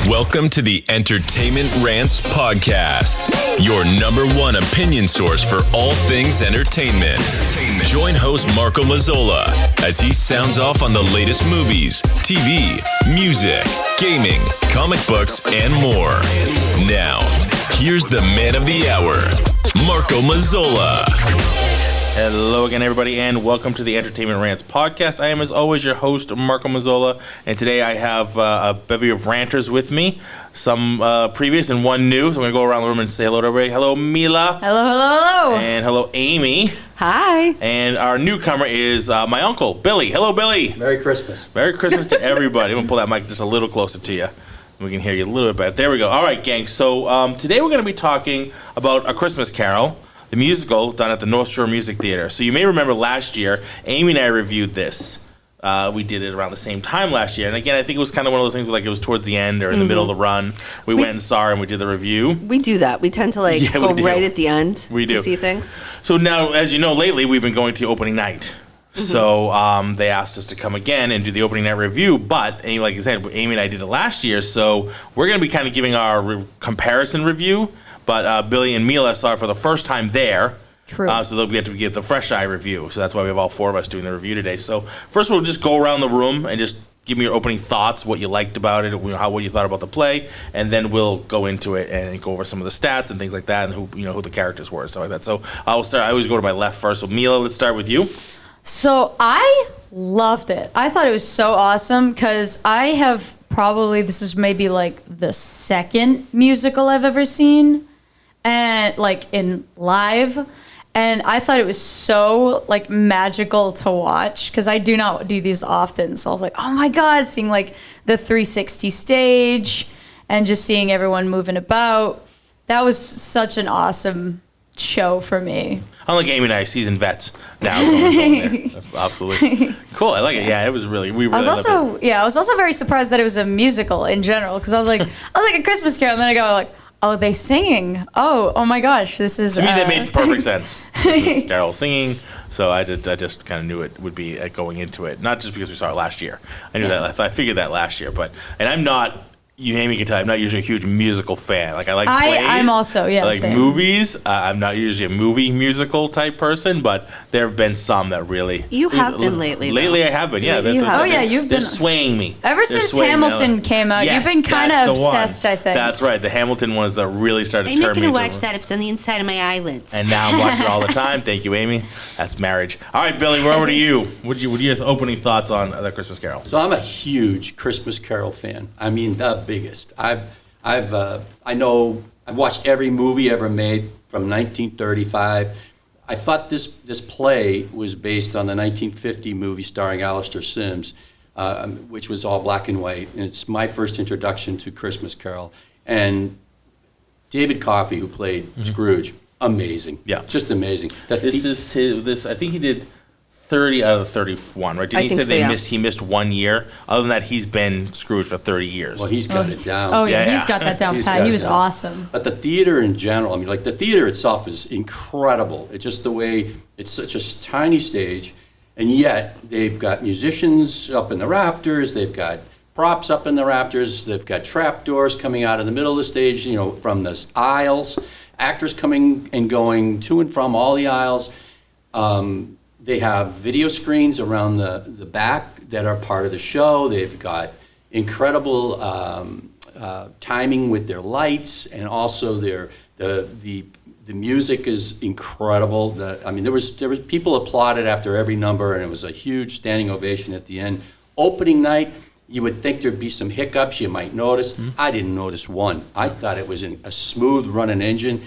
Welcome to the Entertainment Rants Podcast, your number one opinion source for all things entertainment. Join host Marco Mazzola as he sounds off on the latest movies, TV, music, gaming, comic books, and more. Now, here's the man of the hour, Marco Mazzola. Hello again, everybody, and welcome to the Entertainment Rants Podcast. I am, as always, your host, Marco Mazzola, and today I have a bevy of ranters with me, some previous and one new, so I'm going to go around the room and say hello to everybody. Hello, Mila. Hello, hello, hello. And hello, Amy. Hi. And our newcomer is my uncle, Billy. Hello, Billy. Merry Christmas. Merry Christmas to everybody. I'm going to pull that mic just a little closer to you. We can hear you a little bit better. There we go. All right, gang. So today we're going to be talking about A Christmas Carol, the musical done at the North Shore Music Theater. So you may remember last year, Amy and I reviewed this. We did it around the same time last year. And again, I think it was kind of one of those things where, like, it was towards the end or in the middle of the run. We went and saw her and we did the review. We do that. We tend to go right at the end to see things. So now, as you know, lately we've been going to opening night. So they asked us to come again and do the opening night review. But, like you said, Amy and I did it last year. So we're going to be kind of giving our comparison review. But Billy and Mila saw it for the first time there. True. So they'll get to get the fresh eye review. So that's why we have all four of us doing the review today. So first we'll just go around the room and just give me your opening thoughts, what you liked about it, what you thought about the play, and then we'll go into it and go over some of the stats and things like that, and who the characters were and stuff like that. So I'll start. I always go to my left first. So Mila, let's start with you. So I loved it. I thought it was so awesome because I have probably, this is maybe like the second musical I've ever seen, and like in live. And I thought it was so like magical to watch because I do not do these often. So I was like, oh my God, seeing like the 360 stage and just seeing everyone moving about. That was such an awesome show for me. Unlike Amy and I, seasoned vets now. Absolutely. Cool. I like it. Yeah, it was really, we really loved it. I was also very surprised that it was a musical in general because I was like A Christmas Carol, and then I go like, oh, they singing. Oh my gosh, this is... To me, that made perfect sense. This is Carol singing, so I just kind of knew it would be going into it. Not just because we saw it last year. I knew that. I figured that last year. And I'm not... Amy can tell I'm not usually a huge musical fan. Like, I like plays. I'm also, yeah, I like same. movies. I'm not usually a movie musical type person, but there have been some that really... You have been lately, Lately, I have been, yeah. You've they're been... swaying me. Ever since Hamilton came out, yes, you've been kind of obsessed, I think. That's right. The Hamilton ones that really started to turn me. I'm making to watch that. It's on the inside of my eyelids. And now I'm watching it all the time. Thank you, Amy. That's marriage. All right, Billy, we're over to you. What do you have opening thoughts on The Christmas Carol? So I'm a huge Christmas Carol fan. I mean, the biggest. I've watched every movie ever made from 1935. I thought this play was based on the 1950 movie starring Alistair Sims, which was all black and white, and it's my first introduction to Christmas Carol. And David Coffey, who played Scrooge, amazing. Yeah, just amazing. I think he did 30 out of 31, right? Did he say he missed 1 year? Other than that, he's been Scrooge for 30 years. Well, he's got it down. Oh, yeah, he's got that down pat. He was awesome. But the theater in general, I mean, like, the theater itself is incredible. It's just the way, it's such a tiny stage, and yet they've got musicians up in the rafters, they've got props up in the rafters, they've got trap doors coming out in the middle of the stage, from the aisles, actors coming and going to and from all the aisles. They have video screens around the back that are part of the show. They've got incredible timing with their lights, and also the music is incredible. There was people applauded after every number, and it was a huge standing ovation at the end. Opening night, you would think there'd be some hiccups you might notice. I didn't notice one. I thought it was a smooth running engine.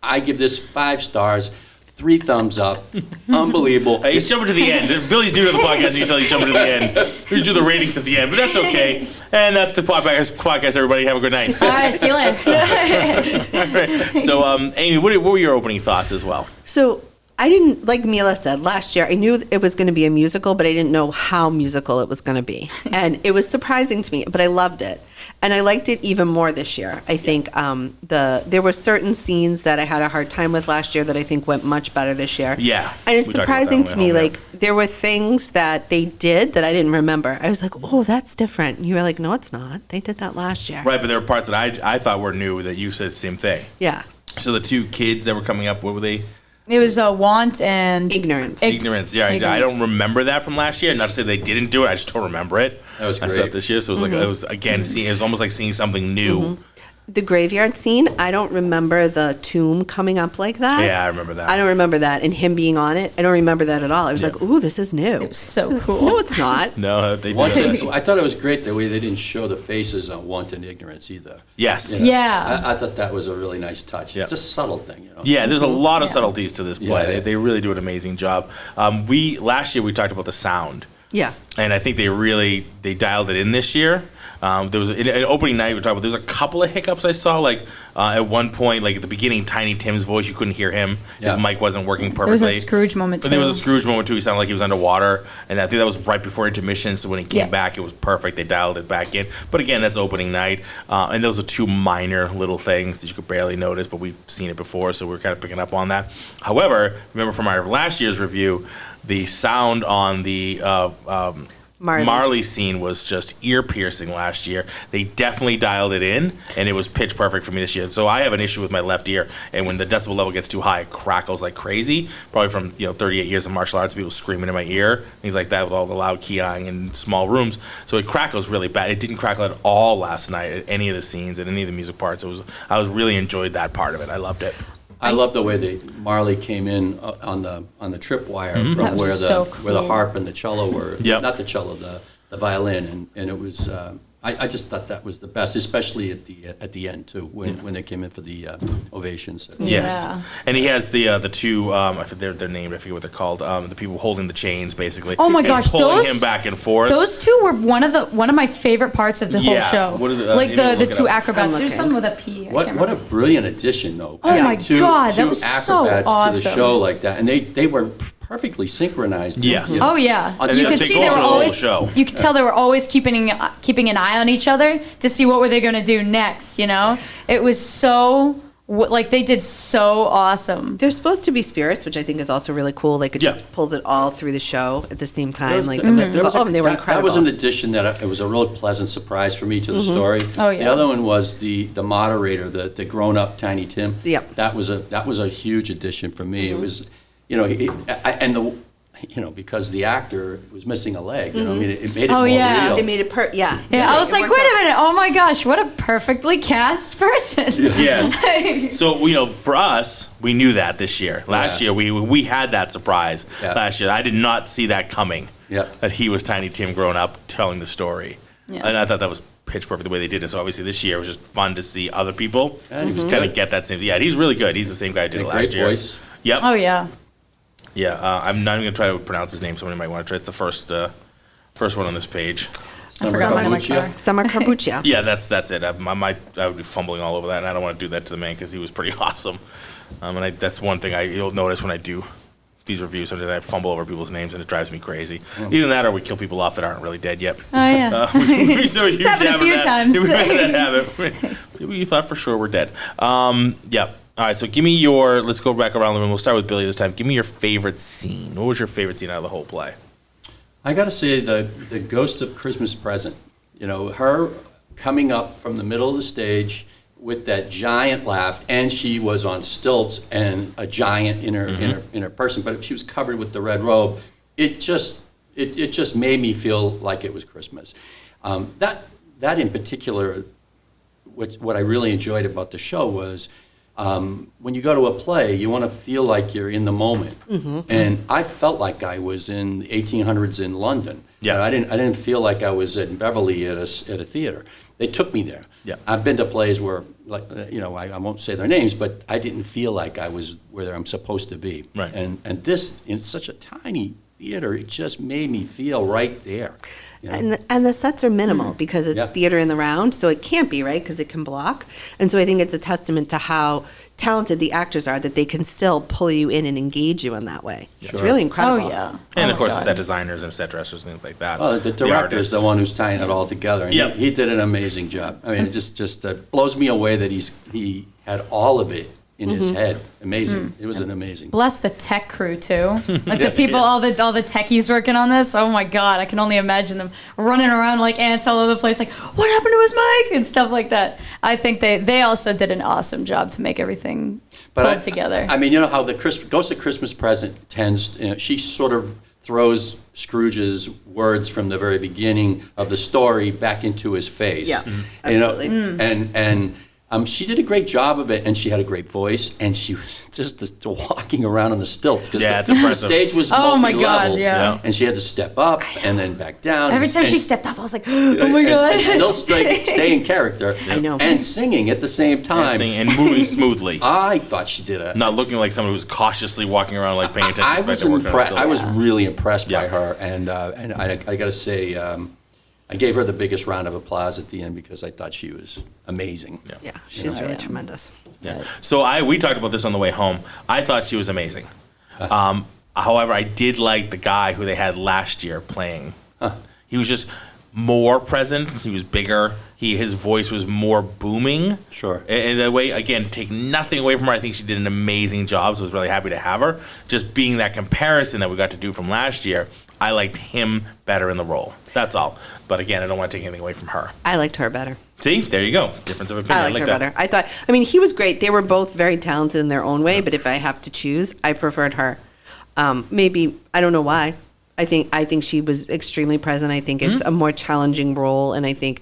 I give this 5 stars. 3 thumbs up. Unbelievable. Hey, he's jumping to the end. Billy's new to the podcast. You can tell he's jumping to the end. We do the ratings at the end, but that's okay. And that's the podcast, everybody. Have a good night. All right, see you later. All right. So, Amy, what were your opening thoughts as well? So I didn't, like Mila said, last year I knew it was going to be a musical, but I didn't know how musical it was going to be. And it was surprising to me, but I loved it. And I liked it even more this year. I think there were certain scenes that I had a hard time with last year that I think went much better this year. Yeah. And it's surprising to me, like, there were things that they did that I didn't remember. I was like, oh, that's different. And you were like, no, it's not. They did that last year. Right, but there were parts that I thought were new that you said the same thing. Yeah. So the two kids that were coming up, what were they? It was want and ignorance. Ignorance. Yeah, I don't remember that from last year. Not to say they didn't do it. I just don't remember it. That was great. I saw it this year, so it was like it was again. It was almost like seeing something new. The graveyard scene, I don't remember the tomb coming up like that. Yeah, I remember that. I don't remember that, and him being on it. I don't remember that at all. I was like, ooh, this is new. it was so cool. No, it's not. No, they did. I thought it was great the way they didn't show the faces on Want and Ignorance either. Yes. You know, Yeah. I thought that was a really nice touch. Yeah. It's a subtle thing, you know. Yeah, there's a lot of subtleties to this play. Yeah. They really do an amazing job. Last year we talked about the sound. Yeah. And I think they dialed it in this year. There was an opening night we were talking about. There's a couple of hiccups I saw. Like at one point, like at the beginning, Tiny Tim's voice, you couldn't hear him. His mic wasn't working perfectly. There was a Scrooge moment too. But there was a Scrooge moment too. He sounded like he was underwater, and I think that was right before intermission. So when he came back, it was perfect. They dialed it back in. But again, that's opening night, and those are two minor little things that you could barely notice, but we've seen it before, so we're kind of picking up on that. However, remember from our last year's review, the sound on the Marley scene was just ear-piercing last year. They definitely dialed it in, and it was pitch perfect for me this year. So I have an issue with my left ear, and when the decibel level gets too high, it crackles like crazy. Probably from 38 years of martial arts, people screaming in my ear, things like that with all the loud keying in small rooms. So it crackles really bad. It didn't crackle at all last night at any of the scenes, at any of the music parts. I was really enjoyed that part of it. I loved it. I love the way Marley came in on the tripwire from where the harp and the cello were. Yep. Not the cello, the violin, and it was. I just thought that was the best, especially at the end too, when they came in for the ovations. Yes, and he has the two. I forget their name. I forget what they're called. The people holding the chains, basically. Oh my gosh, pulling him back and forth. Those two were one of my favorite parts of the whole show. What are the two acrobats. There's something with a P. What a brilliant addition, though. Oh my God, that was so acrobats to the awesome. show like that, and they were perfectly synchronized. Yes. Oh yeah. You could see they were always. You could tell they were always keeping an eye on each other to see what were they going to do next. It was so. Like they did so awesome. They're supposed to be spirits, which I think is also really cool. Like it just pulls it all through the show at the same time. They were incredible. That was an addition that it was a real pleasant surprise for me to the story. Oh yeah. The other one was the moderator, the grown up Tiny Tim. Yep. That was a huge addition for me. It was, because the actor was missing a leg. It made it more real. It made it Yeah, I was like, wait a minute. Oh my gosh, what a perfectly cast person. Yes. So, for us, we knew that this year. Last year, we had that surprise. Yeah. Last year, I did not see that coming. Yeah. That he was Tiny Tim grown up telling the story. Yeah. And I thought that was pitch perfect the way they did it. So obviously this year it was just fun to see other people kind of get that same. Yeah, he's really good. He's the same guy who did it last year. Great voice. Yep. Oh yeah. Yeah, I'm not even going to try to pronounce his name. Somebody might want to try. It's the first one on this page. Summer Carbuccia. Yeah, that's it. I would be fumbling all over that, and I don't want to do that to the man because he was pretty awesome. And that's one thing you'll notice when I do these reviews. Sometimes I fumble over people's names, and it drives me crazy. Either that or we kill people off that aren't really dead yet. Oh, yeah. It's happened a few times. We have that habit. You thought for sure we're dead. Yeah. All right, so give me let's go back around the room. We'll start with Billy this time. Give me your favorite scene. What was your favorite scene out of the whole play? I got to say the Ghost of Christmas Present. Her coming up from the middle of the stage with that giant laugh, and she was on stilts and a giant in her person, but she was covered with the red robe. It just made me feel like it was Christmas. That in particular, what I really enjoyed about the show was when you go to a play, you want to feel like you're in the moment, and I felt like I was in the 1800s in London. Yeah, I didn't feel like I was in Beverly at a theater. They took me there. Yeah, I've been to plays where, I won't say their names, but I didn't feel like I was where I'm supposed to be. Right, and this in such a tiny theater, it just made me feel right there. You know? And the sets are minimal because it's Yeah. theater in the round, so it can't be, right? Because it can block. And so I think it's a testament to how talented the actors are that they can still pull you in and engage you in that way. It's really incredible. Oh yeah. And Oh, of course, my the God. set designers and set dressers, things like that. Well, the director is the artists. one who's tying it all together. And Yeah. he did an amazing job. I mean, it just blows me away that he had all of it in his head. Amazing. It was an amazing. Bless the tech crew too. Like the people, all the techies working on this. Oh my God, I can only imagine them running around like ants all over the place. Like, what happened to his mic and stuff like that. I think they also did an awesome job to make everything pulled together. I mean, you know how the Ghost of Christmas Present tends. She sort of throws Scrooge's words from the very beginning of the story back into his face. Yeah, You know, absolutely. and she did a great job of it, and she had a great voice, and she was just walking around on the stilts because Yeah, it's the impressive. stage was Oh my God, multi-leveled, yeah. and she had to step up and then back down. Every time and, she stepped off, I was like, oh my and God. still stay in character. I know. And singing at the same time. and moving smoothly. I thought she did a. Not looking like someone who's cautiously walking around, like paying attention I to the fact was they're working on impressed. I stilts. was really impressed by Yeah. her, and I got to say, I gave her the biggest round of applause at the end because I thought she was amazing. Yeah, she's really tremendous. Yeah. So we talked about this on the way home. I thought she was amazing. However, I did like the guy who they had last year playing. He was just more present. He was bigger. His voice was more booming. Sure. In a way, again, take nothing away from her. I think she did an amazing job. So I was really happy to have her. Just being that comparison that we got to do from last year, I liked him better in the role. That's all. But again, I don't want to take anything away from her. I liked her better. See, there you go. Difference of opinion. I liked her that. better. I mean, he was great. They were both very talented in their own way, but if I have to choose, I preferred her. Maybe, I don't know why. I think she was extremely present. I think it's a more challenging role, and I think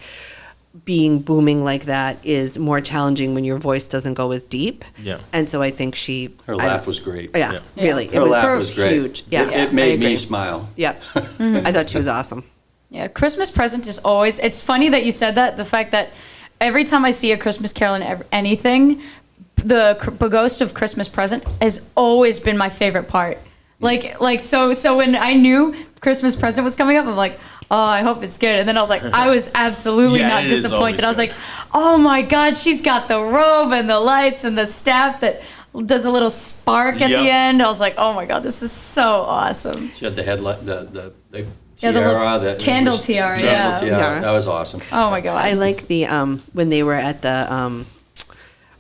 being booming like that is more challenging when your voice doesn't go as deep. Yeah. And so I think Her laugh was great. Yeah, really. Her laugh was great. Huge. Yeah. It I made me agree. smile. Yeah. I thought she was awesome. Yeah, Christmas present is always. It's funny that you said that. The fact that every time I see a Christmas Carol in anything, the Ghost of Christmas Present has always been my favorite part. So when I knew Christmas Present was coming up, I'm like, oh, I hope it's good. And then I was absolutely Yeah, not it is disappointed. I was always like, oh my God, she's got the robe and the lights and the staff that does a little spark at Yep. the end. I was like, oh my God, this is so awesome. She had the headlight, the Yeah, the tiara, little that candle was- tiara, candle yeah. tiara. Yeah. That was awesome. Oh my God. I like the when they were at the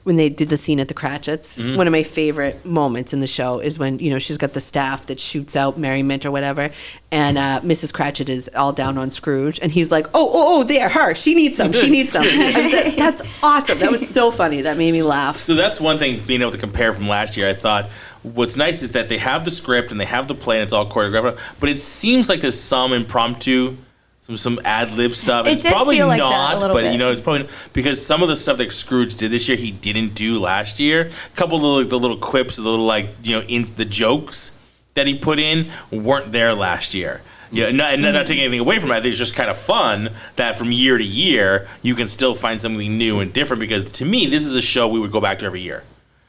when they did the scene at the Cratchits. One of my favorite moments in the show is when she's got the staff that shoots out merriment or whatever, and Mrs. Cratchit is all down on Scrooge, and he's like, oh, there, her, she needs some. That's awesome. That was so funny. That made me laugh. So that's one thing, being able to compare from last year. I thought what's nice is that they have the script and they have the play and it's all choreographed, but it seems like there's some impromptu, some ad lib stuff. It It's did probably feel like that a not, little but bit. it's probably because some of the stuff that Scrooge did this year he didn't do last year. A couple of the little quips, the little in the jokes that he put in weren't there last year. Yeah, not taking anything away from it. I think it's just kind of fun that from year to year you can still find something new and different. Because to me, this is a show we would go back to every year.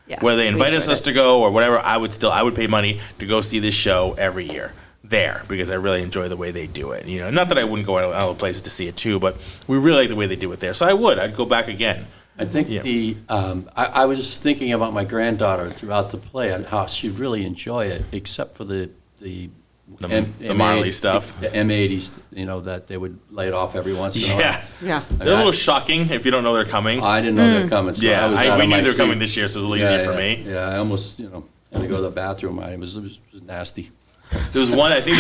Yeah, Whether they we invite enjoyed us it. to go or whatever, I would pay money to go see this show every year there because I really enjoy the way they do it. Not that I wouldn't go out other places to see it too, but we really like the way they do it there. So I'd go back again. I think I was thinking about my granddaughter throughout the play and how she'd really enjoy it, except for the Marley stuff. the M80s, that they would lay it off every once in a while. Yeah. Yeah. They're a little shocking if you don't know they're coming. I didn't know they're coming, so Yeah, I was out we of knew my they were seat. coming this year, so it was a little easier for me. Yeah, I almost, had to go to the bathroom. It was nasty. There was one, I think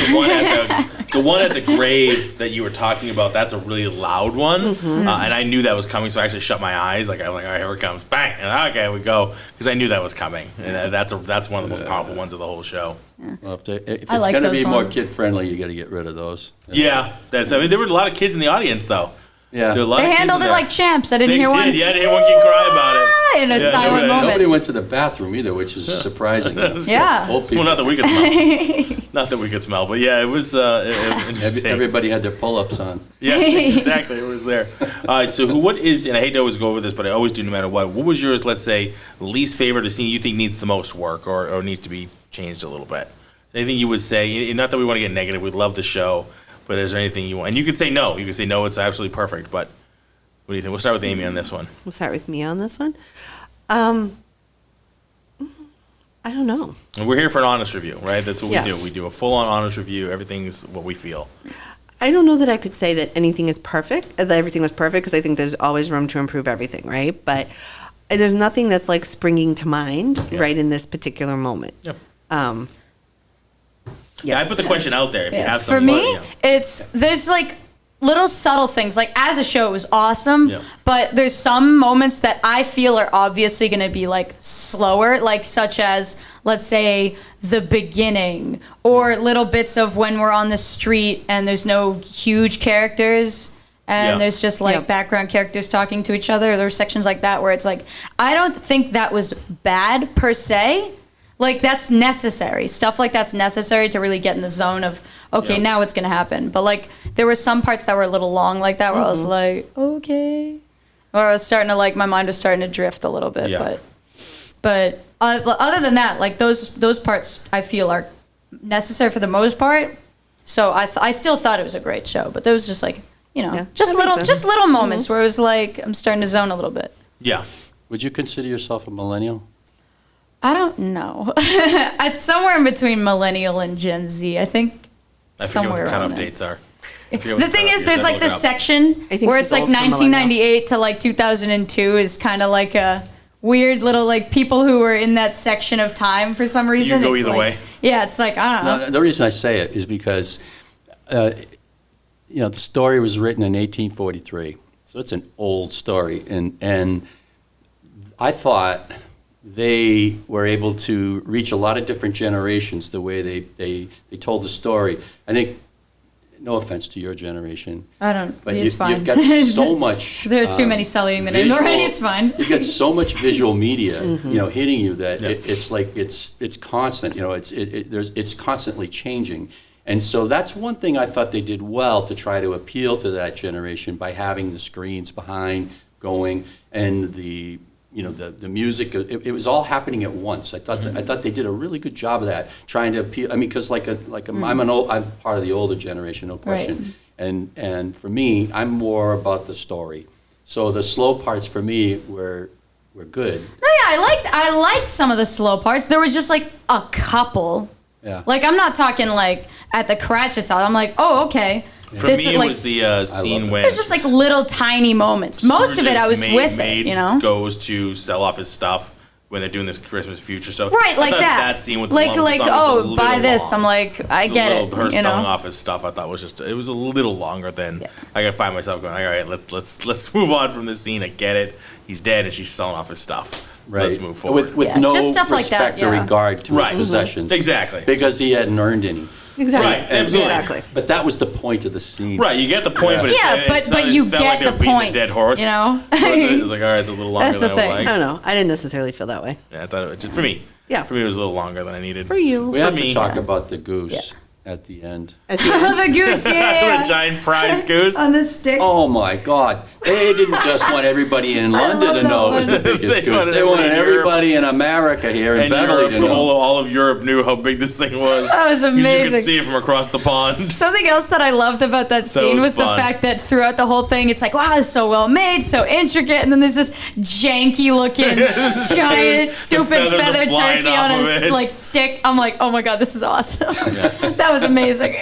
the one at the grave that you were talking about, that's a really loud one. And I knew that was coming, so I actually shut my eyes. I'm like, all right, here it comes. Bang! And okay, we go. Because I knew that was coming. And that's one of the most powerful ones of the whole show. Well, if it's I like going to those be more ones. kid-friendly, you got to get rid of those. Yeah, there were a lot of kids in the audience, though. Yeah. There were a lot They of kids handled in it there. like champs. I didn't They hear one. did, yeah, I didn't hear one kid cry about it. In a Yeah, silent nobody- moment. Nobody went to the bathroom either, which is surprising. Yeah. Old people. Well, not that we could smell. Not that we could smell, but yeah, it was interesting. Everybody had their pull-ups on. Yeah, exactly. It was there. All right, so what is, and I hate to always go over this, but I always do no matter what was yours, let's say, least favorite or scene you think needs the most work or needs to be changed a little bit? Anything you would say, not that we want to get negative, we love the show, But is there anything you want? And you could say no. You could say no. It's absolutely perfect. But what do you think? We'll start with Amy on this one. We'll start with me on this one. I don't know. And we're here for an honest review, right? That's what Yes. we do. We do a full-on honest review. Everything's what we feel. I don't know that I could say that anything is perfect, that everything was perfect, because I think there's always room to improve everything, right? But there's nothing that's like springing to mind right in this particular moment. Yep. Yeah. I put the question out there. If you have For something, me, there's like little subtle things. Like as a show, it was awesome, Yeah. but there's some moments that I feel are obviously going to be like slower, like such as, let's say, the beginning or little bits of when we're on the street and there's no huge characters and Yeah. there's just like Yeah. background characters talking to each other. There's sections like that where it's like, I don't think that was bad per se. Like that's necessary. Stuff like that's necessary to really get in the zone of, okay, Yeah. now what's going to happen. But like there were some parts that were a little long like that where I was like, okay. Or I was starting to like, my mind was starting to drift a little bit. Yeah. But other than that, like those parts I feel are necessary for the most part. So I still thought it was a great show. But there was just like, Yeah, just that makes sense. just little moments where it was like, I'm starting to zone a little bit. Yeah. Would you consider yourself a millennial? I don't know. It's somewhere in between millennial and Gen Z. I think I forget somewhere what the around cutoff there. dates are. The thing is, there's like this section I think where she's it's like old for millennial. 1998 to like 2002 is kind of like a weird little like people who were in that section of time for some reason. go It's either like- way. Yeah, it's like, I don't know. No, the reason I say it is because, the story was written in 1843, so it's an old story, and I thought they were able to reach a lot of different generations the way they told the story. I think, no offense to your generation, I don't. but It's fine. you've got so much. There are too many selling the name visual- already. It's fine. You've got so much visual media, Mm-hmm. hitting you that Yeah. it's like it's constant. It's constantly changing, and so that's one thing I thought they did well to try to appeal to that generation by having the screens behind going and the music. It was all happening at once. I thought they did a really good job of that, trying to appeal. I mean, because I'm part of the older generation, no question. Right. And for me, I'm more about the story. So the slow parts for me were good. No, yeah, I liked some of the slow parts. There was just like a couple. Yeah. Like I'm not talking like at the Cratchit's house. I'm like, oh, okay. For me, it was the scene when There's just like little tiny moments. Most of it, I was with it, goes to sell off his stuff when they're doing this Christmas future stuff. Right, like I thought that. That scene with the like, lump like, sum was a oh, little buy this. long. I'm like, I get it. Her you selling know? off his stuff, I thought it was a little longer than Yeah. I could find myself going. All right, let's move on from this scene. I get it. He's dead, and she's selling off his stuff. Right. Let's move forward. With Yeah, no just stuff like respect that, or yeah. regard to Right. his possessions. Exactly. Because he hadn't earned any. Exactly. Right, absolutely. Exactly. But that was the point of the scene. Right, you get the point, but Yeah, it's but it you felt like get they were the beating point, a dead horse. you know? It's like, all right, it's a little longer That's than the I would thing. like. I don't know. I didn't necessarily feel that way. Yeah, I thought it was, for me. Yeah. For me, it was a little longer than I needed. For you. We have me, to talk about the goose at the end. At the end. The goose, yeah. The giant prize goose. On the stick. Oh my God! They didn't just want everybody in London to that know it was the one. biggest They goose. wanted They wanted everybody in Europe. everybody in America here in And Beverly Europe, to know. all of Europe knew how big this thing was. That was 'Cause You amazing. could see it from across the pond. Something else that I loved about that scene was was the fun. fact that throughout the whole thing, it's like, wow, it's so well made, so intricate, and then there's this janky looking, giant, stupid feathers are feathered flying turkey off on of a it. like stick. I'm like, oh my god, this is awesome. That was amazing.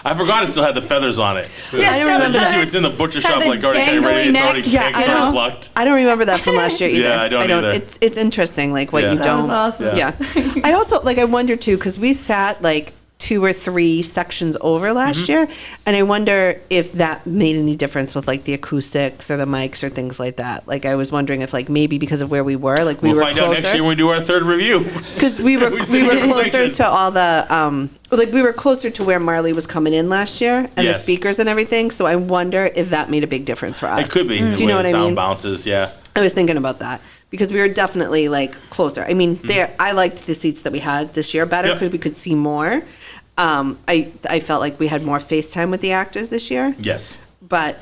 I forgot it still had the feathers on it. Yeah, I so remember the that. Usually it's in the butcher had shop, the like already kind of ready. dangly It's already neck. Yeah, kicked, I it's already don't- plucked. I don't remember that from last year either. Yeah, I don't either. It's interesting, like what Yeah. you That don't. was awesome. Yeah. I also I wonder too, because we sat like 2 or 3 sections over last Mm-hmm. year, and I wonder if that made any difference with like the acoustics or the mics or things like that. Like I was wondering if like maybe because of where we were, like we We'll were find out next year closer, when we do our third review. because we were We see the closer section. to all the like we were closer to where Marley was coming in last year and the Yes. speakers and everything. So I wonder if that made a big difference for us. It could be. Do The you know way what the I sound mean? bounces, yeah. I was thinking about that because we were definitely like closer. I mean, there I liked the seats that we had this year better Yep. because we could see more. I felt like we had more FaceTime with the actors this year, Yes. but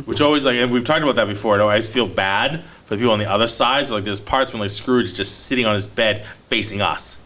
Which always, like, and we've talked about that before, I always feel bad for the people on the other side. So, like, there's parts when, like, Scrooge is just sitting on his bed facing us.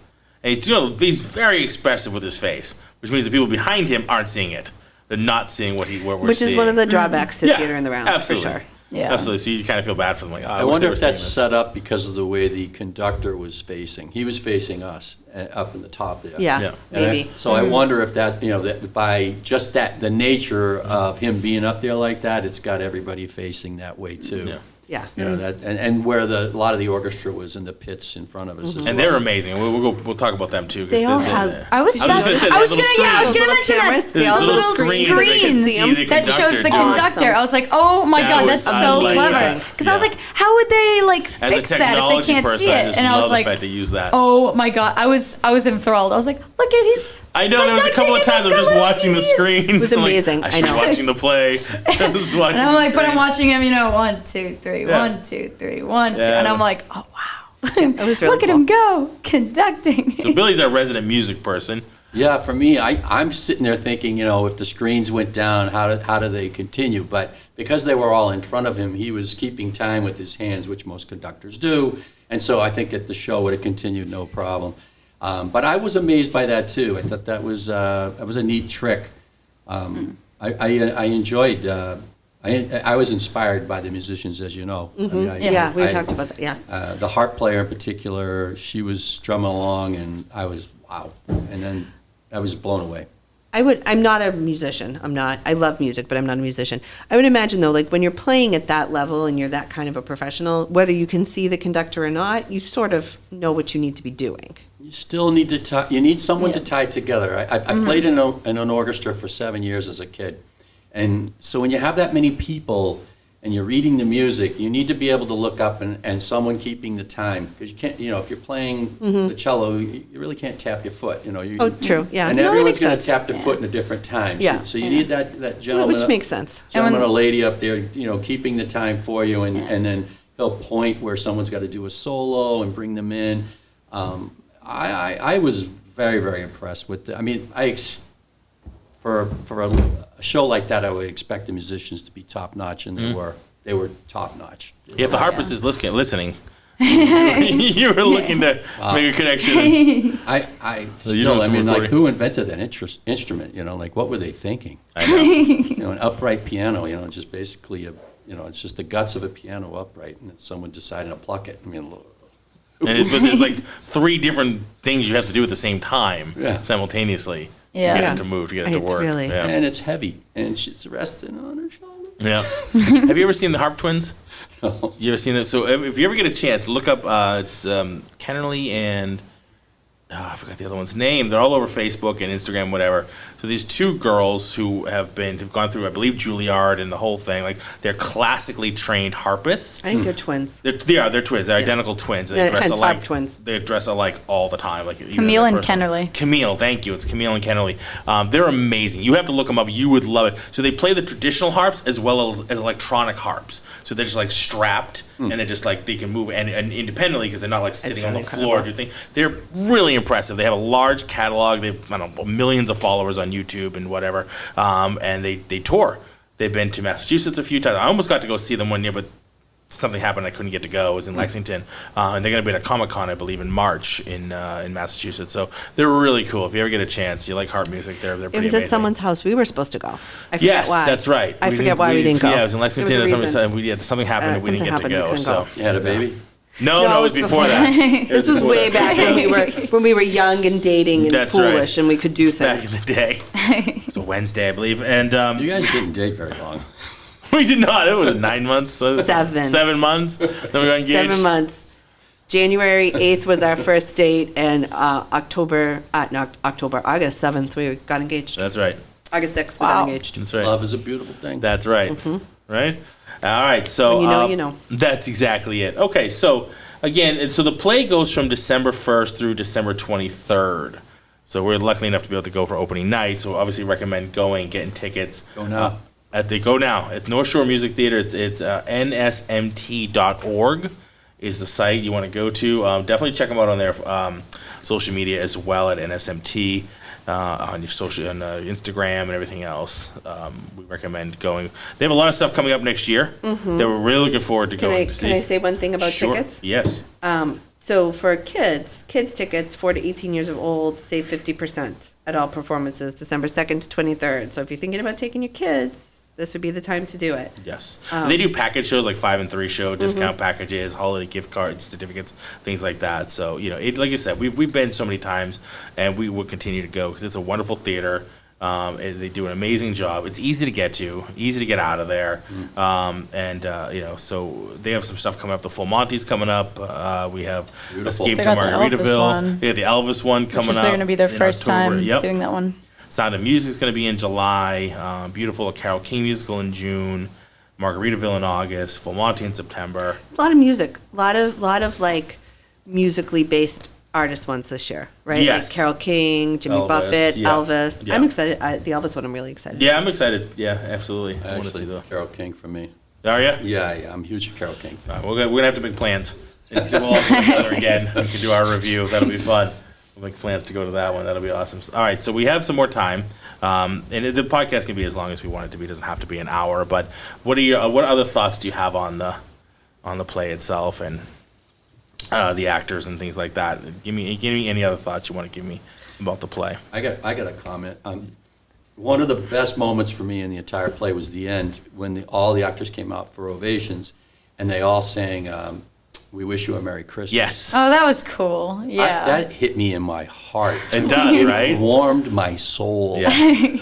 And he's very expressive with his face, which means the people behind him aren't seeing it. than not seeing what we're Which seeing. is one of the drawbacks to Yeah, theater in the round, absolutely. for sure. Yeah. Absolutely. So you kind of feel bad for them. Like, oh, I wish wonder they if were that's seeing this. set up because of the way the conductor was facing. He was facing us up in the top there. Yeah, Yeah. maybe. So I wonder if that, that by just the nature of him being up there like that, it's got everybody facing that way too. Yeah. Yeah. That and where a lot of the orchestra was in the pits in front of us as And well. they're amazing. We'll talk about them too. 'cause They all they're have- there. I was I was gonna say, I was they gonna have yeah, I was little gonna screens. mention Cameras, that. they all have little little screens that they can screens see the that shows the conductor. conductor. Awesome. I was like, oh my That god, was- that's I so like clever. that. Because I was like, how would they like As fix a that if they technology can't person, see I it? just And I love was the like, fact they use that. oh my god, I was enthralled. I was like, look at he's. I know there was a couple of times I'm just watching the screen. It was amazing. I I should be know. watching the play. I was watching And I'm the like, but I'm screen. watching him, 1, 2, 3, Yeah. 1, 2, 3, 1, 2, Yeah. and I'm like, oh wow, was really look at cool. him go conducting. So Billy's our resident music person. Yeah, for me, I'm sitting there thinking, if the screens went down, how do they continue? But because they were all in front of him, he was keeping time with his hands, which most conductors do. And so I think that the show would have continued no problem. But I was amazed by that too. I thought that was a neat trick. I enjoyed. I was inspired by the musicians, as you know. I mean, Yeah, we talked about that. Yeah. the harp player in particular, she was strumming along, and I was wow. And then I was blown away. I'm not a musician. I love music, but I'm not a musician. I would imagine though, like when you're playing at that level and you're that kind of a professional, whether you can see the conductor or not, you sort of know what you need to be doing. You still need to tie. You need someone to Yeah. tie it together. I played in an orchestra for 7 years as a kid, and so when you have that many people and you're reading the music, you need to be able to look up and someone keeping the time, because you can't. If you're playing the cello, you really can't tap your foot. Oh, true. Yeah. And No, that everyone's makes going to sense. tap their foot in a different time. Yeah. So you need that gentleman. Which makes sense. Gentleman or lady up there, keeping the time for you, and then he'll point where someone's got to do a solo and bring them in. I was very, very impressed with for a show like that, I would expect the musicians to be top notch, and they were top notch. Yeah, if the harpist is listening, you were looking to make a connection. I So you know still, some recording. who invented that instrument? Like, what were they thinking? I know. An upright piano, just basically it's just the guts of a piano upright, and someone decided to pluck it. But there's like 3 different things you have to do at the same time, Yeah. simultaneously, Yeah. to get it to move, to get it to It's work. really- Yeah. And it's heavy, and she's resting on her shoulder. Yeah. Have you ever seen the Harp Twins? No. You ever seen it? So if you ever get a chance, look up. It's Kennerly and I forgot the other one's name. They're all over Facebook and Instagram, whatever. So these 2 girls who have gone through, I believe, Juilliard and the whole thing. Like they're classically trained harpists. I think they're twins. They're twins. They're identical twins. They Yeah, dress hence alike. harp twins. They dress alike all the time. Like Camille and Kennerly. Camille, thank you. It's Camille and Kennerly. They're amazing. You have to look them up. You would love it. So they play the traditional harps as well as electronic harps. So they're just like strapped and they're just like they can move and independently because they're not like sitting on the really floor. They're really impressive. They have a large catalog. They have millions of followers on YouTube and whatever. And they tour. They've been to Massachusetts a few times. I almost got to go see them one year, but something happened. I couldn't get to go. It was in Lexington. And they're going to be at a Comic-Con, I believe, in March in Massachusetts. So they're really cool. If you ever get a chance, you like harp music, they're pretty It was amazing. at someone's house. We were supposed to go. I forget Yes, why. that's right. I forget why we didn't go. Yeah, it was in Lexington. There was a Something reason. happened and we didn't Something get to happened, we go. couldn't So go. You had a baby? no, it was before that. This was way back when we were young and dating and That's foolish right. and we could do Back in things. the day. It's a Wednesday, I believe. And You guys didn't date very long. we did not. It was 9 months. 7 months. Then we got engaged. 7 months. January 8th was our first date, and August 7th we got engaged. That's right. August 6th we Wow. got engaged. That's right. Love is a beautiful thing. That's right. Right? All right. So When you know, you know. That's exactly it. Okay. So again, so the play goes from December 1st through December 23rd. So we're lucky enough to be able to go for opening night. So obviously recommend going, getting tickets. Go now. Go now at North Shore Music Theater. It's nsmt.org is the site you want to go to. Definitely check them out on their social media as well at NSMT. On your social, on Instagram and everything else. We recommend going. They have a lot of stuff coming up next year that we're really looking forward to going to see. Can I say one thing about Sure. tickets? Yes. So for kids tickets 4 to 18 years of old, save 50% at all performances, December 2nd to 23rd. So if you're thinking about taking your kids, this would be the time to do it. Yes. They do package shows like 5 and 3 show, discount packages, holiday gift cards, certificates, things like that. So, you know, like you said, we've been so many times and we will continue to go because it's a wonderful theater. They do an amazing job. It's easy to get to, easy to get out of there. You know, so they have some stuff coming up. The Full Monty's coming up. We have Escape They to got the Elvis Margaritaville. one. They have the Elvis one coming Which is up. they're going to be their in first October. time doing that one. Sound of Music is going to be in July. Beautiful, a Carole King musical in June. Margaritaville in August. Full Monty in September. A lot of music, a lot of like musically based artist ones this year, right? Yes. Like Carole King, Jimmy Elvis, Buffett, yeah. Elvis. Yeah. I'm excited. The Elvis one, I'm really excited. Yeah, I'm excited. Yeah, absolutely. I want to see Actually, the. Carole King for me. Are you? Yeah, I'm a huge Carole King fan. We're gonna have to make plans. We'll all get together again. We can do our review. That'll be fun. We'll make plans to go to that one. That'll be awesome. All right, so we have some more time, and the podcast can be as long as we want it to be. It doesn't have to be an hour. But what other thoughts do you have on the play itself and the actors and things like that? Give me any other thoughts you want to give me about the play. I got a comment. One of the best moments for me in the entire play was the end when all the actors came out for ovations, and they all sang "We Wish You a Merry Christmas." Yes, Oh, that was cool. Yeah. That hit me in my heart. it does, right? Warmed my soul. Yeah.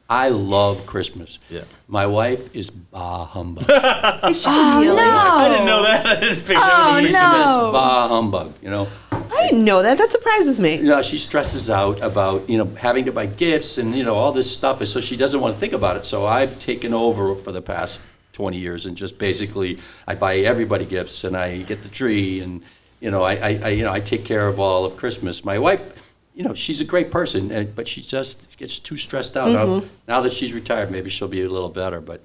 I love Christmas. Yeah. My wife is bah humbug. oh, no. I didn't know that. I didn't pick Oh, that. Christmas, no. bah humbug. You know. I didn't know that. That surprises me. You know, she stresses out about, having to buy gifts and, all this stuff. And so she doesn't want to think about it. So I've taken over for the past 20 years and just basically I buy everybody gifts and I get the tree and, I take care of all of Christmas. My wife, she's a great person, but she just gets too stressed out. Now that she's retired, maybe she'll be a little better. But,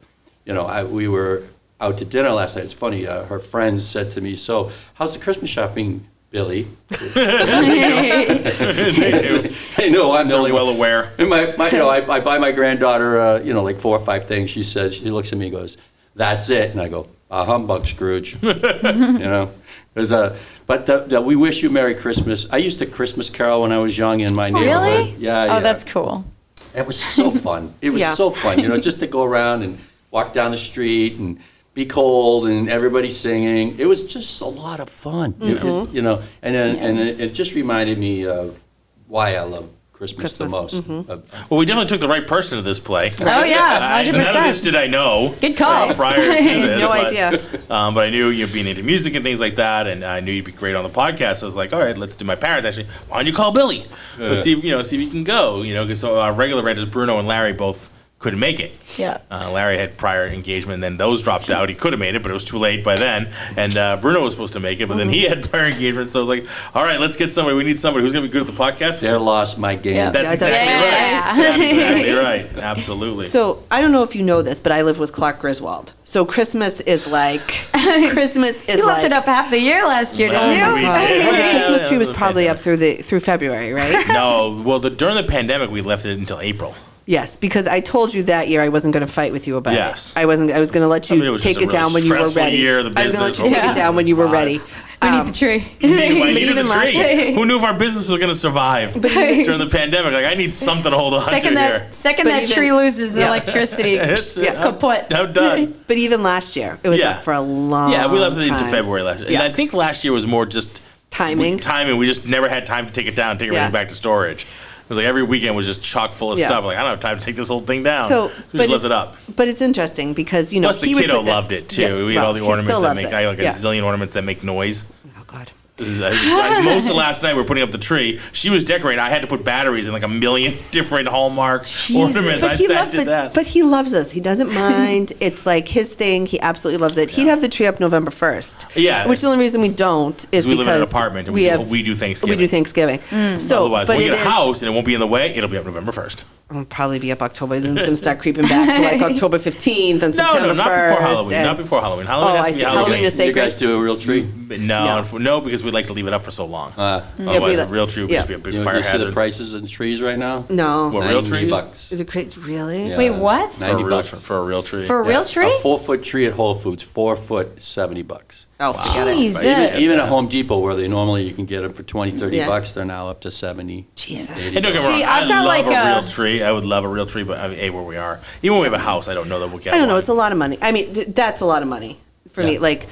we were out to dinner last night. It's funny. Her friends said to me, "So how's the Christmas shopping, Billy?" I know I'm the only well one. aware. And I buy my granddaughter, like 4 or 5 things. She says, she looks at me and goes, "That's it." And I go, humbug, Scrooge. But We Wish You Merry Christmas. I used to Christmas carol when I was young in my neighborhood. Really? Yeah. Oh, that's cool. It was so fun. It was Yeah. so fun, just to go around and walk down the street and be cold and everybody singing. It was just a lot of fun, and it just reminded me of why I love Christmas the most. Well, we definitely took the right person to this play. Oh, yeah, None of this 100%. did I know. Good call. Prior to this. No but, idea. But I knew you being into music and things like that, and I knew you'd be great on the podcast. So I was like, all right, let's do my parents actually. Why don't you call Billy? Let's see if you can go. Because our regular renters, Bruno and Larry, both couldn't make it. Yeah. Larry had prior engagement, and then those dropped out. He could have made it, but it was too late by then. And Bruno was supposed to make it, but then he had prior engagement. So I was like, all right, let's get somebody. We need somebody who's going to be good at the podcast. There lost my game. Yeah. That's Yeah, exactly yeah. right. That's exactly right. Absolutely. So I don't know if you know this, but I live with Clark Griswold. So Christmas is like You left it up half the year last year, didn't Oh, you? we Well, did. the Christmas tree was Yeah, probably up through February, right? No, well, during the pandemic, we left it until April. Yes, because I told you that year I wasn't going to fight with you about Yes. it. I was going to let you it was take just a it down really when you were stressful ready. year of the I was going to let you business. take it down when you were ready. We need the tree. I needed even the last tree. Who knew if our business was going to survive during the pandemic? Like, I need something to hold on to here. Second But that even- tree loses yeah. electricity, it's kaput. I'm done. But even last year, it was Yeah. up for a long Yeah, we left it into time. February last year. Yeah. And I think last year was more just Timing. We just never had time to take it down, take everything Yeah. back to storage. It was like every weekend was just chock full of Yeah. stuff. Like, I don't have time to take this whole thing down. So, we just left it up. But it's interesting because, Plus, the he would kiddo put that- loved it, too. Yeah, We had all the he ornaments still that loves make, it. I had like Yeah. a zillion ornaments that make noise. Oh, God. Most of last night we were putting up the tree. She was decorating. I had to put batteries in like a million different Hallmark ornaments. I sat and did that. But he loves us. He doesn't mind. It's like his thing. He absolutely loves it. He'd have the tree up November 1st. Yeah. Which the only reason we don't is we because live in an apartment and we do Thanksgiving. We do Thanksgiving. So, Otherwise, but when we it get a is- house and it won't be in the way, it'll be up November 1st. It'll probably be up October. Then it's going to start creeping back to like October 15th and September 1st. Not before Halloween. and- Not before Halloween. Halloween Oh, has I to be see. Halloween is You sacred. guys do a real tree? No, because we'd like to leave it up for so long. If Otherwise, we a let- real tree would yeah. just be a big You fire see the hazard. prices of the trees right now? No. What, real 90 trees? bucks. Is it crazy? Really? Yeah. Wait, what? For a 90 real, bucks. for a real tree. For a real tree? A 4-foot tree at Whole Foods, 4 foot, $70. Oh, forget it. Jesus. Even at Home Depot, where they normally you can get them for 20, 30 Yeah. bucks, they're now up to 70. Jesus. And don't get me See, wrong, I've got I love like a a- real tree. I would love a real tree, but I mean, where we are, even when we have a house, I don't know that we'll get I don't know. one. It's a lot of money. I mean, that's a lot of money for me. Like,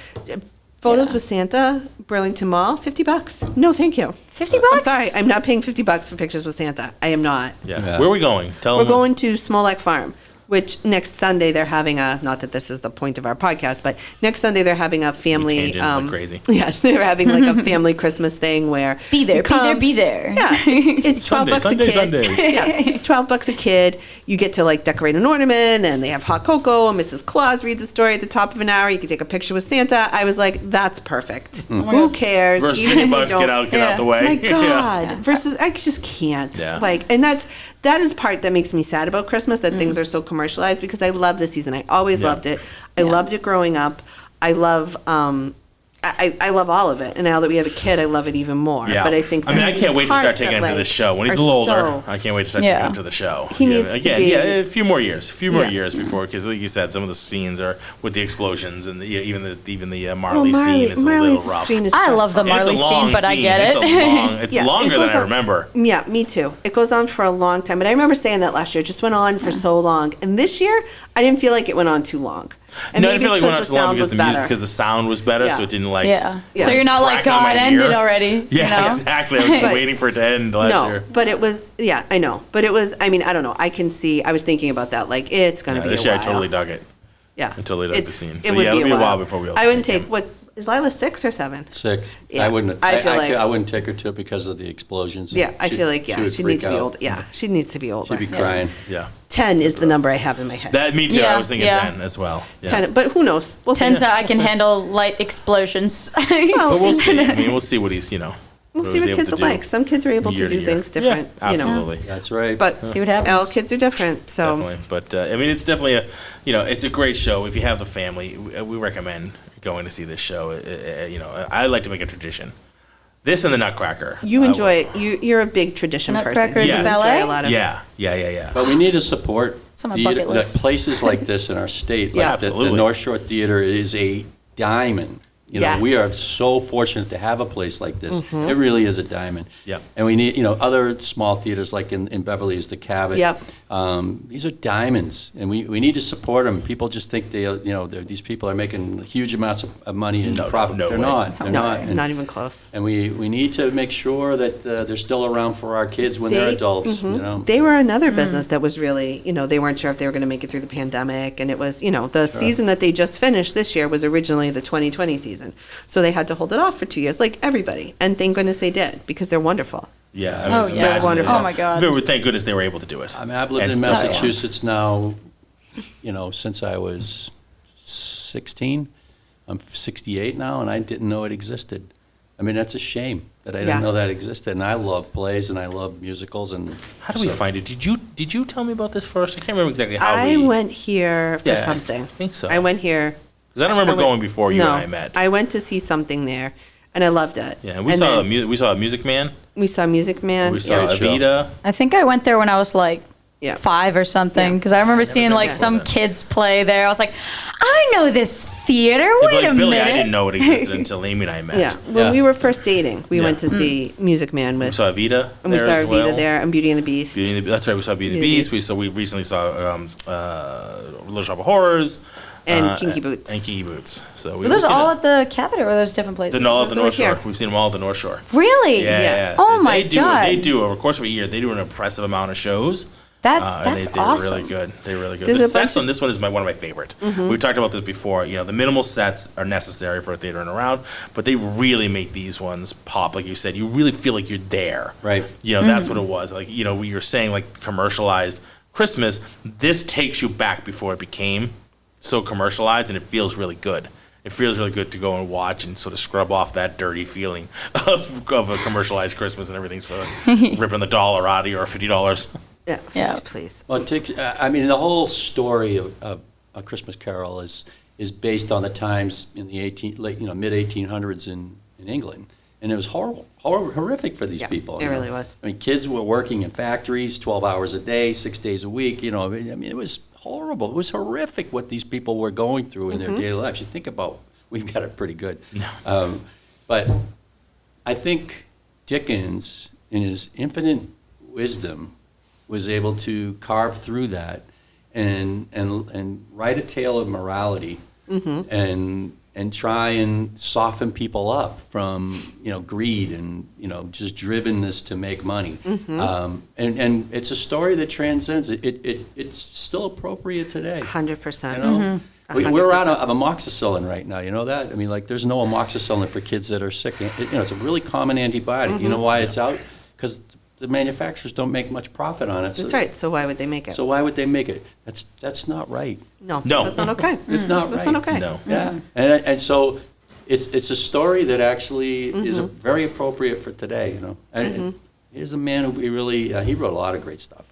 photos with Santa, Burlington Mall, $50. No, thank you. $50? I'm sorry. I'm not paying $50 for pictures with Santa. I am not. Yeah. Where are we going? Tell We're them. going to Smolak Farm, which next Sunday they're having a, not that this is the point of our podcast, but next Sunday they're having a family. tangent like crazy. Yeah, they're having like a family Christmas thing where Be there, you come- be there. Yeah, it's $12 Sunday, a kid. Sunday. Yeah, it's $12 a kid. You get to like decorate an ornament, and they have hot cocoa. And Mrs. Claus reads a story at the top of an hour. You can take a picture with Santa. I was like, that's perfect. Who cares? Versus Even if you $50, get out Yeah. the way. My Yeah. God. Versus, I just can't. Yeah. Like, and that is part that makes me sad about Christmas, that things are so commercialized, because I love this season. I always Yeah. loved it. I loved it growing up. I love, I love all of it. And now that we have a kid, I love it even more. Yeah. But I think I can't wait to start parts taking that, him to the like, show. When he's a are little older, so- I can't wait to start Yeah. taking him to the show. He needs to again, be- yeah, a few more years Yeah. before, because like you said, some of the scenes are with the explosions and even the Marley scene is a Marley's little rough. scene is I so love the strong. It's a Marley long scene, but I scene. get it. It's Yeah, longer it than goes I on- remember. Yeah, me too. It goes on for a long time. But I remember saying that last year. It just went on for so long. And this year, I didn't feel like it went on too long. And No, I maybe feel like it's it went on because too long sound because was better. the sound was better, Yeah. so it didn't like Yeah. Yeah. So you're not like, crack on God, my ended ear. already. Yeah, you know? exactly. I was just But- waiting for it to end last No, year. but it was, yeah, I know. But it was, I mean, I don't know. I can see, I was thinking about that. Like, it's going to Yeah, be a this year while. I totally dug it. Yeah. I totally dug the It's- scene. It So would yeah, be it'll a while before we'll I wouldn't take take, him. what, is Lila 6 or 7? 6. Yeah. I wouldn't. I feel like- I wouldn't take her to it because of the explosions. Yeah, I She- feel like, she yeah, would she freak needs to be out. older. Yeah, she needs to be older. She'd be crying. Yeah. 10 is the number I have in my head. That me too. I Yeah, was thinking yeah. 10 as well. Yeah. 10, but who knows? We'll see. 10 I can handle light explosions. But we'll see. I mean, we'll see what he's We'll see what he's kids able are to do like. Some kids are able year to do year. things different, Yeah, you know. absolutely. That's right. But See what happens. all kids are different, so Definitely. But I mean, it's definitely it's a great show. If you have the family, we recommend going to see this show. I like to make a tradition. This and the Nutcracker. you I enjoy will- it. You're a big tradition Nutcracker person. and the You ballet? enjoy a lot of it. Yeah. But we need to support It's on my theater, bucket list. places like this in our state. Yeah, Like the absolutely. North Shore Theater is a diamond. Yes. We are so fortunate to have a place like this. Mm-hmm. It really is a diamond. Yep. And we need, other small theaters like in Beverly is the Cabot. Yep. These are diamonds, and we need to support them. People just think these people are making huge amounts of money and profit. no They're way. not. They're No, not. And, not even close. and we need to make sure that they're still around for our kids when they're They- adults. They were another business that was really, they weren't sure if they were going to make it through the pandemic. And it was, the season that they just finished this year was originally the 2020 season. So they had to hold it off for 2 years, like everybody. And thank goodness they did, because they're wonderful. Yeah. I Oh, mean, yeah. imagine Wonderful. that. Oh, my God. Thank goodness they were able to do it. I mean, I've lived And in still- Massachusetts now, since I was 16. I'm 68 now, and I didn't know it existed. I mean, that's a shame that I Yeah. didn't know that existed. And I love plays and I love musicals. And How do we so- find it? Did you tell me about this first? I can't remember exactly how I we. went here for Yeah, something. I think so. I went here. Because I don't remember I went- going before you no, and I met. I went to see something there, and I loved it. Yeah, and we And saw then we saw a Music Man. we saw Music Man. We saw Great show. Evita. I think I went there when I was like Yeah. 5 or something, Yeah. because I remember seeing been like before some that. kids play there. I was like, I know this theater. They'd be Wait like, a Billy, minute. I didn't know it existed until Amy and I met. Yeah, when Yeah. we were first dating, we Yeah. went to see Music Man We with, saw Evita. and we there saw as Evita well. there, and Beauty and the Beast. That's right. We saw Beauty and the Beauty and Beast. the Beast. We recently saw Little Shop of Horrors And Kinky Boots. And Kinky Boots. So Were those all at the Cabot, or were those different places? all at the Those North were Shore. here. We've seen them all at the North Shore. Really? Yeah. Oh my They God. do over the course of a year. They do an impressive amount of shows. That's and they're awesome. really good. They're really good. There's The a bunch sets on this one is one of my favorite. We talked about this before. The minimal sets are necessary for a theater and around, but they really make these ones pop. Like you said, you really feel like you're there. Right. That's what it was. Like we were saying, like commercialized Christmas. This takes you back before it became so commercialized, and it feels really good. It feels really good to go and watch and sort of scrub off that dirty feeling of a commercialized Christmas, and everything's for ripping the $1 out of you or $50. Yeah, 50, Yeah. please. Well, it takes, I mean, the whole story of A Christmas Carol is based on the times in the mid 1800s in England, and it was horrific for these Yeah, people. it really was. I mean, kids were working in factories 12 hours a day, 6 days a week. I mean, it was horrible. It was horrific what these people were going through in their daily lives. You think about we've got it pretty good. But I think Dickens, in his infinite wisdom, was able to carve through that and write a tale of morality and try and soften people up from greed and just drivenness to make money. And it's a story that transcends it. It's still appropriate today. 100%. We're out of amoxicillin right now. You know that? I mean, like, there's no amoxicillin for kids that are sick. It's a really common antibiotic. You know why it's out? Because the manufacturers don't make much profit on it. That's right. So why would they make it? So why would they make it? That's not right. No. That's not okay. It's not right. That's not okay. No. Yeah. And so it's a story that actually is very appropriate for today. And here's a man who he wrote a lot of great stuff.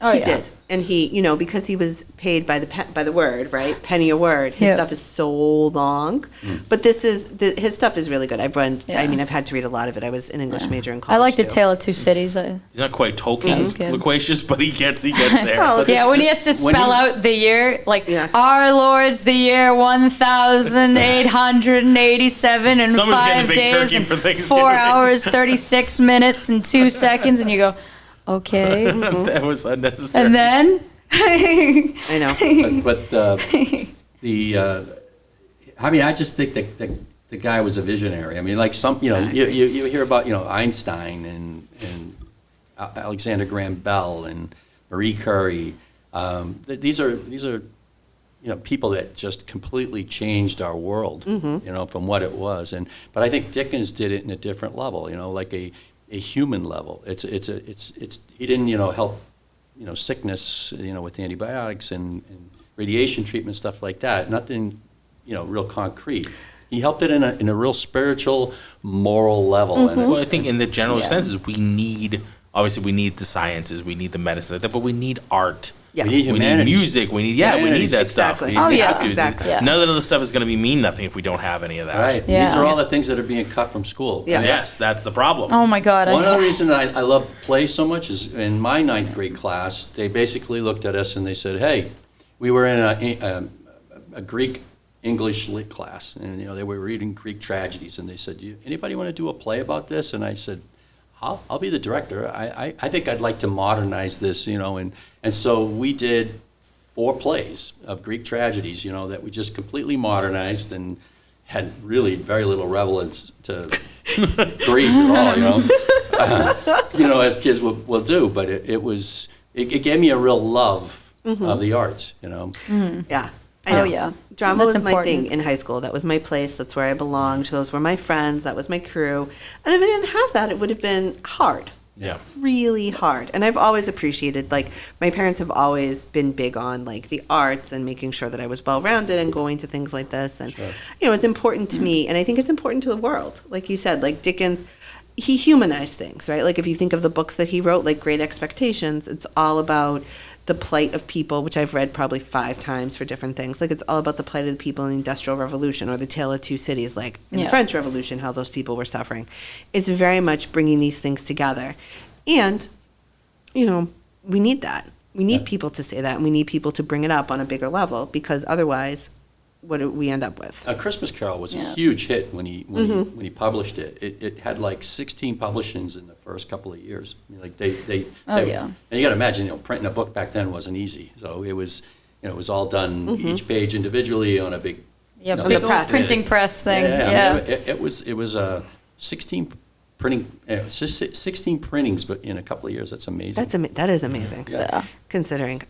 He did, and he, because he was paid by the word, right? Penny a word. His stuff is so long, but his stuff is really good. I've had to read a lot of it. I was an English major in college. I like The too. Tale of Two Cities. He's not quite Tolkien good. loquacious, but he gets there. Well, Yeah, when he has to spell out the year, like, our Lord's the year 1,887 and Someone's getting a 5 big days turkey and for Thanksgiving. 4 hours, 36 minutes and 2 seconds, and you go, okay. That was unnecessary. And then I know. But I just think that the guy was a visionary. I mean, like you hear about Einstein and Alexander Graham Bell and Marie Curie. These are people that just completely changed our world. From what it was. But I think Dickens did it in a different level. Like a human level. He didn't help sickness with antibiotics and radiation treatment, stuff like that. Nothing real concrete. He helped it in a real spiritual, moral level. Well, I think in the general senses, we need the sciences, we need the medicine, but we need art. Yeah. We need We need humanities. music. We need that stuff. Exactly. We have to. Exactly. Yeah. None of the other stuff is going to mean nothing if we don't have any of that. Right. Yeah. These are all the things that are being cut from school. Yeah. Yes, that's the problem. oh my God. One other reason I love play so much is in my ninth grade class, they basically looked at us and they said, "Hey, we were in a Greek English lit class, and they were reading Greek tragedies, and they said, anybody want to do a play about this?" And I said, I'll be the director. I think I'd like to modernize this, and so we did 4 plays of Greek tragedies, that we just completely modernized and had really very little relevance to Greece at all, as kids will do. But it gave me a real love of the arts, Yeah. I know. Oh, yeah. Drama That's was my important. thing in high school. That was my place. That's where I belonged. Those were my friends. That was my crew. And if I didn't have that, it would have been hard. Yeah. Really hard. And I've always appreciated, my parents have always been big on, the arts and making sure that I was well-rounded and going to things like this. And, it's important to me. And I think it's important to the world. Like you said, Dickens, he humanized things, right? If you think of the books that he wrote, Great Expectations, it's all about the plight of people, which I've read probably 5 times for different things. It's all about the plight of the people in the Industrial Revolution, or the Tale of Two Cities, in the French Revolution, how those people were suffering. It's very much bringing these things together. And, we need that. We need people to say that, and we need people to bring it up on a bigger level, because otherwise, what do we end up with? A Christmas Carol was a huge hit when he published it. It had 16 publishings in the first couple of years. I mean, and you got to imagine, printing a book back then wasn't easy. So it was, it was all done each page individually on a big, big old printing press thing. Yeah. I mean, it was 16 printings, but in a couple of years. That's amazing. That is amazing. Yeah. Considering.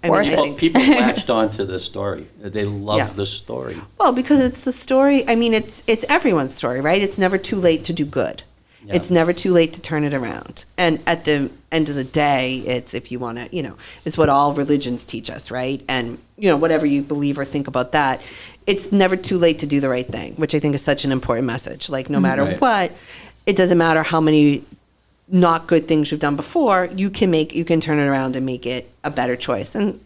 People latched onto the story. They loved the story. Well, because it's the story. I mean, it's everyone's story, right? It's never too late to do good. Yeah. It's never too late to turn it around. And at the end of the day, it's, if you want to, it's what all religions teach us, right? And, whatever you believe or think about that, it's never too late to do the right thing, which I think is such an important message. No matter what, it doesn't matter how many not good things you've done before, you can turn it around and make it a better choice. And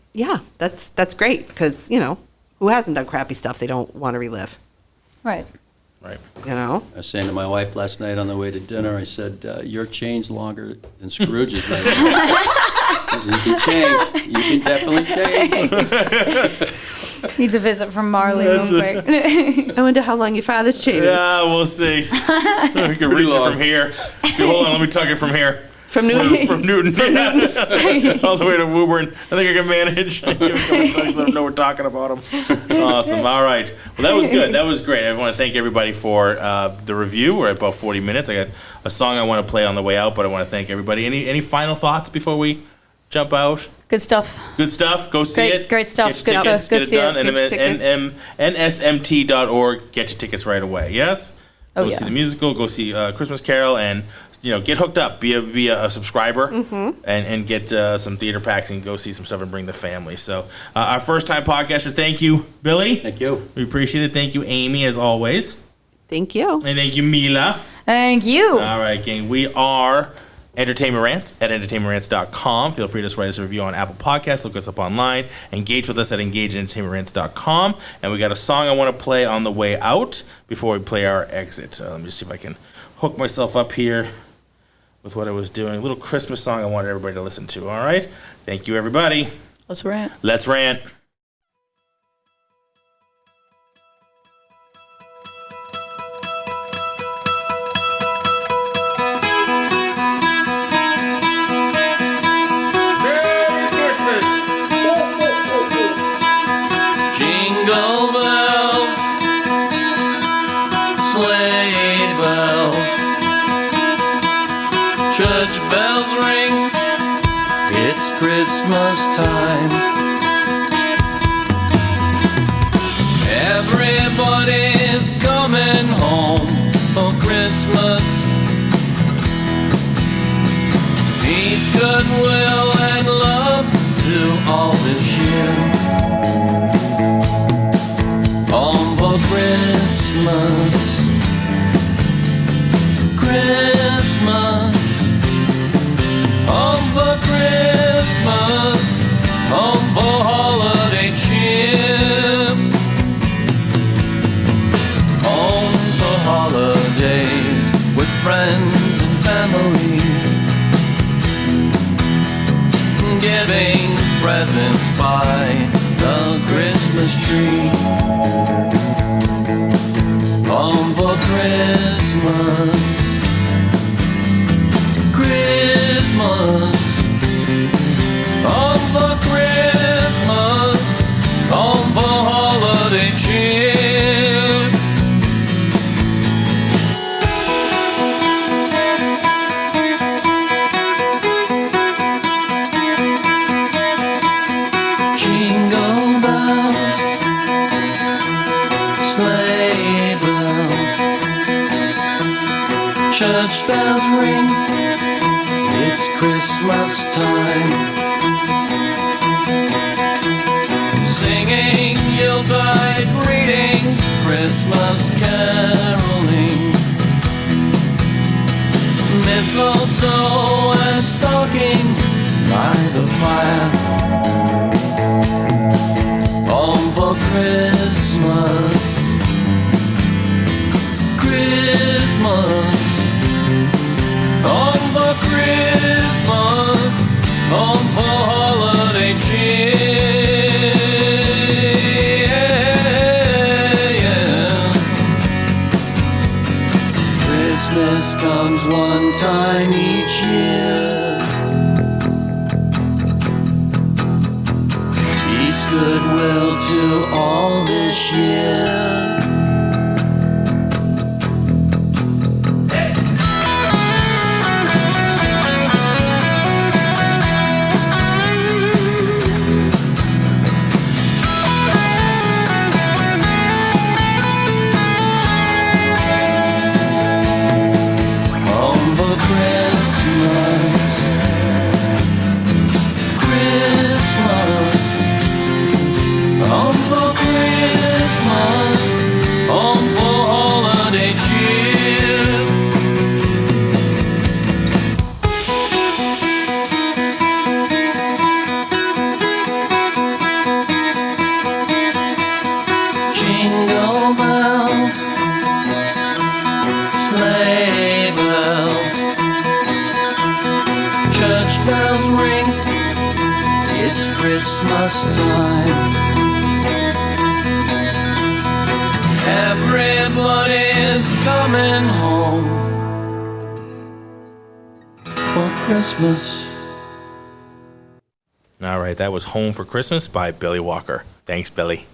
that's great, because, who hasn't done crappy stuff they don't want to relive? Right. Right. I was saying to my wife last night on the way to dinner, I said, your chain's longer than Scrooge's right now. You can change. You can definitely change. Needs a visit from Marley real quick. I wonder how long your father's chain is. Yeah, we'll see. We can reach it from here. Hold on, let me tug it from here. From Newton. From Newton. All the way to Woburn. I think I can manage. Let them know we're talking about them. Awesome. All right. Well, that was good. That was great. I want to thank everybody for the review. We're at about 40 minutes. I got a song I want to play on the way out, but I want to thank everybody. Any final thoughts before we jump out? Good stuff. Good stuff. Go see it. Great stuff. Get your tickets. Go Get see it done. it. nsmt.org. Get your tickets right away. Yes? Go see the musical. Go see Christmas Carol, and get hooked up. Be a subscriber, and get some theater packs and go see some stuff and bring the family. So our first time podcaster. Thank you, Billy. Thank you. We appreciate it. Thank you, Amy, as always. Thank you. And thank you, Mila. Thank you. All right, gang. We are Entertainment Rant at entertainmentrants.com. Feel free to just write us a review on Apple Podcasts. Look us up online. Engage with us at engageentertainmentrants.com. And we got a song I want to play on the way out before we play our exit. Let me just see if I can hook myself up here with what I was doing. A little Christmas song I wanted everybody to listen to. All right? Thank you, everybody. Let's rant. Let's rant. Jingle bells, sleigh bells, church bells ring, it's Christmas time. Everybody's coming home for Christmas. Peace, goodwill, and love to all this year. Home for Christmas, Christmas. Home for Christmas, home for holiday cheer. Home for holidays with friends and family. Giving presents by the Christmas tree. Home for Christmas, Christmas. Home for Christmas, home for holiday cheer. Jingle bells, sleigh bells, church bells ring, it's Christmas time. Singing Yuletide greetings, Christmas caroling, mistletoe and stockings by the fire. Home for Christmas, Christmas. Home for Christmas, home for holiday cheer. Christmas comes one time each year. Peace, goodwill to all this year. Home for Christmas, Christmas. Home for Christmas, home for holiday cheer. Jingle bells, sleigh bells, church bells ring, it's Christmas time. coming home for Christmas. All right, that was Home for Christmas by Billy Walker. Thanks, Billy.